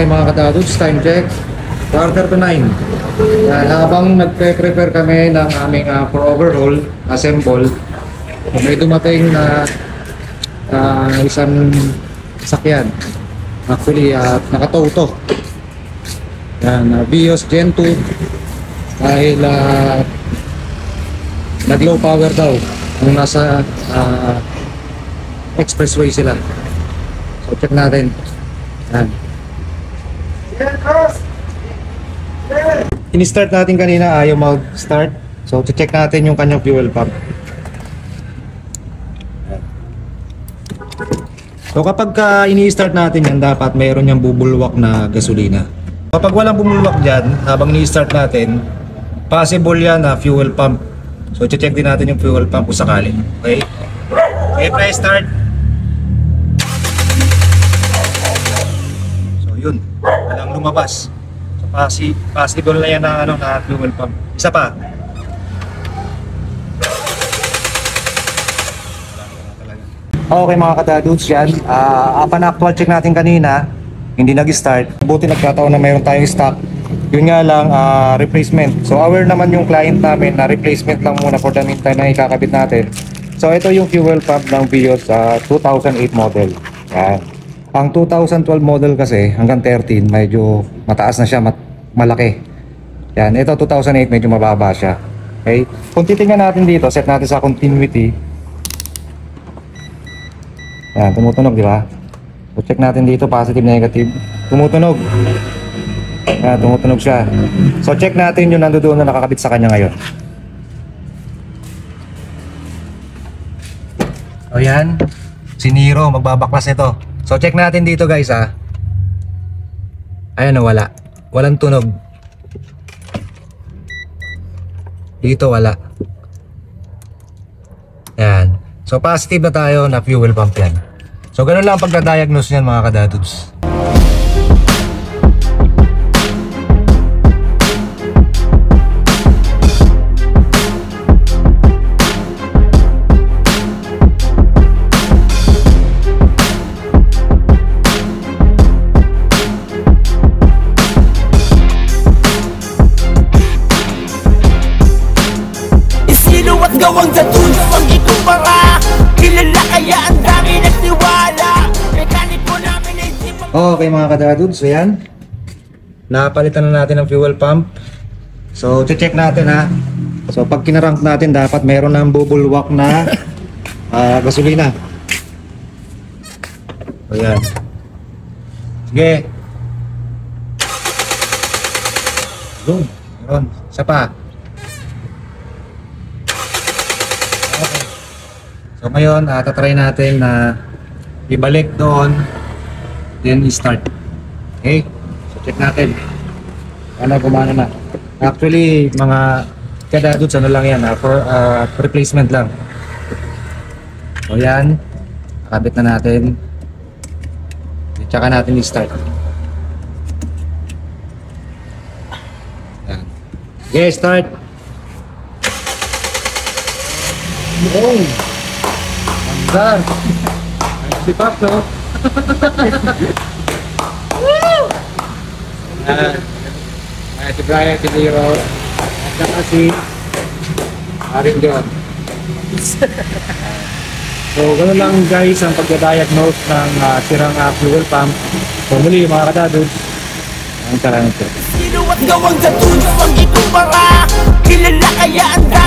Okay mga kadadods, time check. Quarter to 9. Yan, habang nagpe-prepare kami ng aming for overhaul, assemble, may dumating na isang sakyan. Actually, nakatow to. Yan, Vios Gen 2 dahil nag-low power daw kung nasa expressway sila. So check natin. Yan. In-start natin kanina, ayaw mag-start. So check natin yung kanyang fuel pump. So kapag ini-start natin yan, dapat mayroon yung bubulwak na gasolina. Kapag walang bumulwak dyan, habang ini-start natin, possible yan na fuel pump. So check din natin yung fuel pump kung sakali. Okay? Okay, press start. So yun, walang lumabas. So possible na yan na, na fuel pump. Isa pa. Okay mga kadadudes, yan. Upon actual check natin kanina, hindi nag-start. Buti nagkataon na mayroon tayong stock. Yun nga lang, replacement. So aware naman yung client namin na replacement lang muna for the meantime na ikakabit natin. So ito yung fuel pump ng Vios 2008 model. Yan. Ang 2012 model kasi hanggang 13 medyo mataas na siya, malaki. Yan, ito 2008 medyo mababa siya. Okay? Kung titingnan natin dito, set natin sa continuity. Yan, tumutunog, di ba? So check natin dito, positive, negative. Tumutunog. Yan, tumutunog siya. So check natin yung nandoon na nakakabit sa kanya ngayon. O yan, si Nero, magbabaklas nito. So check natin dito guys ha. Ayan o, wala. Walang tunog. Dito wala. Yan. So positive na tayo na fuel pump yan. So ganun lang ang pagka-diagnose niyan mga kadadudes. Isino at gawang datuno ang ikumpara. Kilala kaya ang dami nagtiwala. Mekaniko namin ay di pa... Okay mga kadadudes, so yan. Napalitan na natin ang fuel pump. So check natin ha. So pag kinarank natin, dapat meron ng bubulwak na gasolina. So yan. Sige. Boom. Meron. Isa pa. Okay. So ngayon, tatry natin na ibalik doon, then i-start. Okay? So check natin. Ano, gumana na. Actually, mga kadadudes, ano lang yan, for replacement lang. So yan, nakabit na natin. Tsaka natin i-start. Yan. Okay, start. Oh! Sir, si Pop, no? Si Brian, si Nero, at saka si Arin John. So, ganoon lang guys ang pagda-diagnose ng sirang fuel pump. So, muli mga kadadudes, ang salamat po. Sino at gawang datuno ang ikumpara. Kilala kaya ang dami